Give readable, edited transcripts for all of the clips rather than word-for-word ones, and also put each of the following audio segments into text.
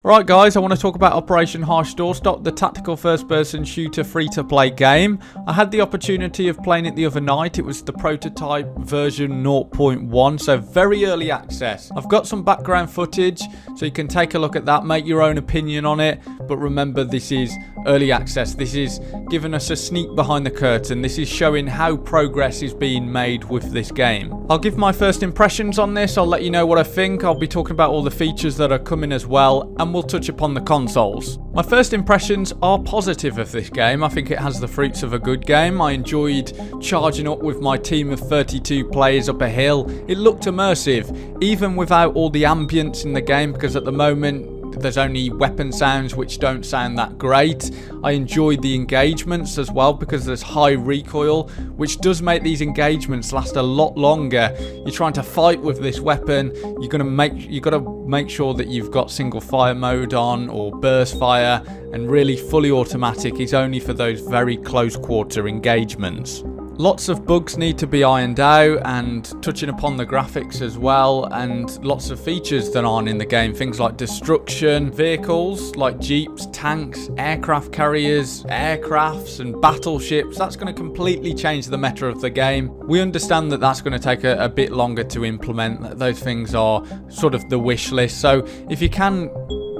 Right guys, I want to talk about Operation Harsh Doorstop, the tactical first-person shooter free-to-play game. I had the opportunity of playing it the other night. It was the prototype version 0.1, so very early access. I've got some background footage, so you can take a look at that, make your own opinion on it. But remember, this is early access. This is giving us a sneak behind the curtain. This is showing how progress is being made with this game. I'll give my first impressions on this. I'll let you know what I think. I'll be talking about all the features that are coming as well, and we'll touch upon the consoles. My first impressions are positive of this game. I think it has the fruits of a good game. I enjoyed charging up with my team of 32 players up a hill. It looked immersive, even without all the ambience in the game, because at the moment there's only weapon sounds which don't sound that great. I enjoyed the engagements as well because there's high recoil, which does make these engagements last a lot longer. You're trying to fight with this weapon. You got to make sure that you've got single fire mode on or burst fire, and really fully automatic is only for those very close quarter engagements. Lots of bugs need to be ironed out, and touching upon the graphics as well, and lots of features that aren't in the game. Things like destruction, vehicles like jeeps, tanks, aircraft carriers, aircrafts and battleships. That's going to completely change the meta of the game. We understand that that's going to take a bit longer to implement. Those things are sort of the wish list. So if you can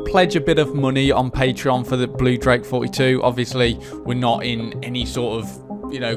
pledge a bit of money on Patreon for the Blue Drake 42, obviously we're not in any sort of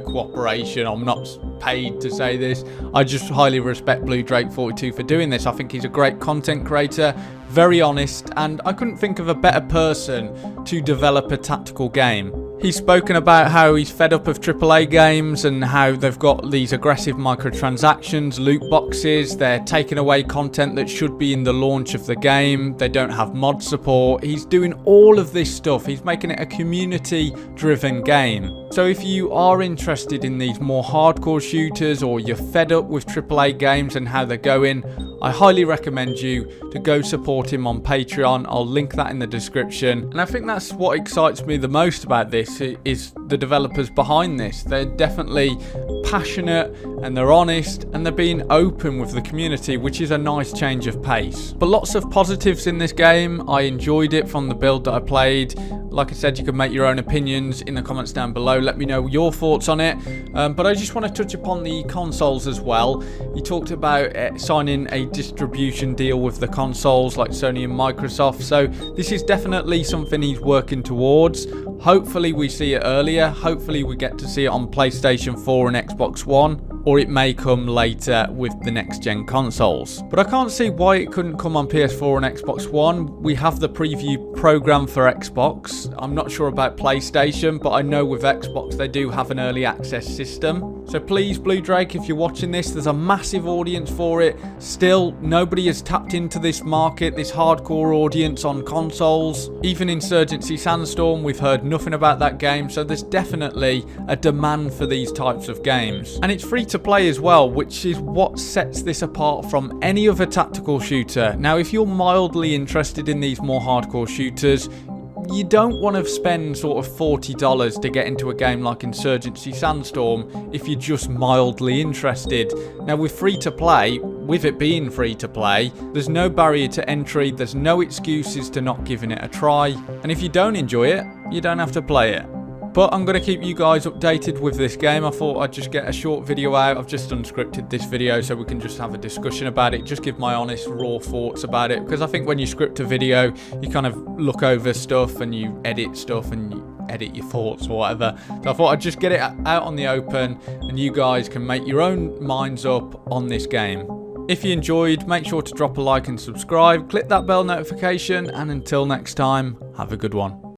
cooperation. I'm not paid to say this. I just highly respect Blue Drake 42 for doing this. I think he's a great content creator, very honest, and I couldn't think of a better person to develop a tactical game. He's spoken about how he's fed up of AAA games and how they've got these aggressive microtransactions, loot boxes, they're taking away content that should be in the launch of the game, they don't have mod support. He's doing all of this stuff. He's making it a community-driven game. So if you are interested in these more hardcore shooters, or you're fed up with AAA games and how they're going, I highly recommend you to go support him on Patreon. I'll link that in the description. And I think that's what excites me the most about this, is the developers behind this. They're definitely passionate and they're honest and they're being open with the community, which is a nice change of pace. But lots of positives in this game. I enjoyed it from the build that I played. Like I said, you can make your own opinions in the comments down below. Let me know your thoughts on it. But I just want to touch upon the consoles as well. You talked about signing a distribution deal with the consoles like Sony and Microsoft. So this is definitely something he's working towards. Hopefully we see it earlier. Hopefully we get to see it on PlayStation 4 and Xbox One. Or it may come later with the next gen consoles. But I can't see why it couldn't come on PS4 and Xbox One. We have the preview program for Xbox. I'm not sure about PlayStation, but I know with Xbox they do have an early access system. So please, Blue Drake, if you're watching this, there's a massive audience for it. Still, nobody has tapped into this market, this hardcore audience on consoles. Even Insurgency Sandstorm, we've heard nothing about that game. So there's definitely a demand for these types of games. And it's free to play as well, which is what sets this apart from any other tactical shooter. Now, if you're mildly interested in these more hardcore shooters, you don't want to spend sort of $40 to get into a game like Insurgency Sandstorm if you're just mildly interested. Now, with free to play, with it being free to play, there's no barrier to entry, there's no excuses to not giving it a try, and if you don't enjoy it, you don't have to play it. But I'm going to keep you guys updated with this game. I thought I'd just get a short video out. I've just unscripted this video so we can just have a discussion about it, just give my honest raw thoughts about it, because I think when you script a video you kind of look over stuff and you edit stuff and you edit your thoughts or whatever. So I thought I'd just get it out on the open and you guys can make your own minds up on this game. If you enjoyed, make sure to drop a like and subscribe, click that bell notification, and until next time, have a good one.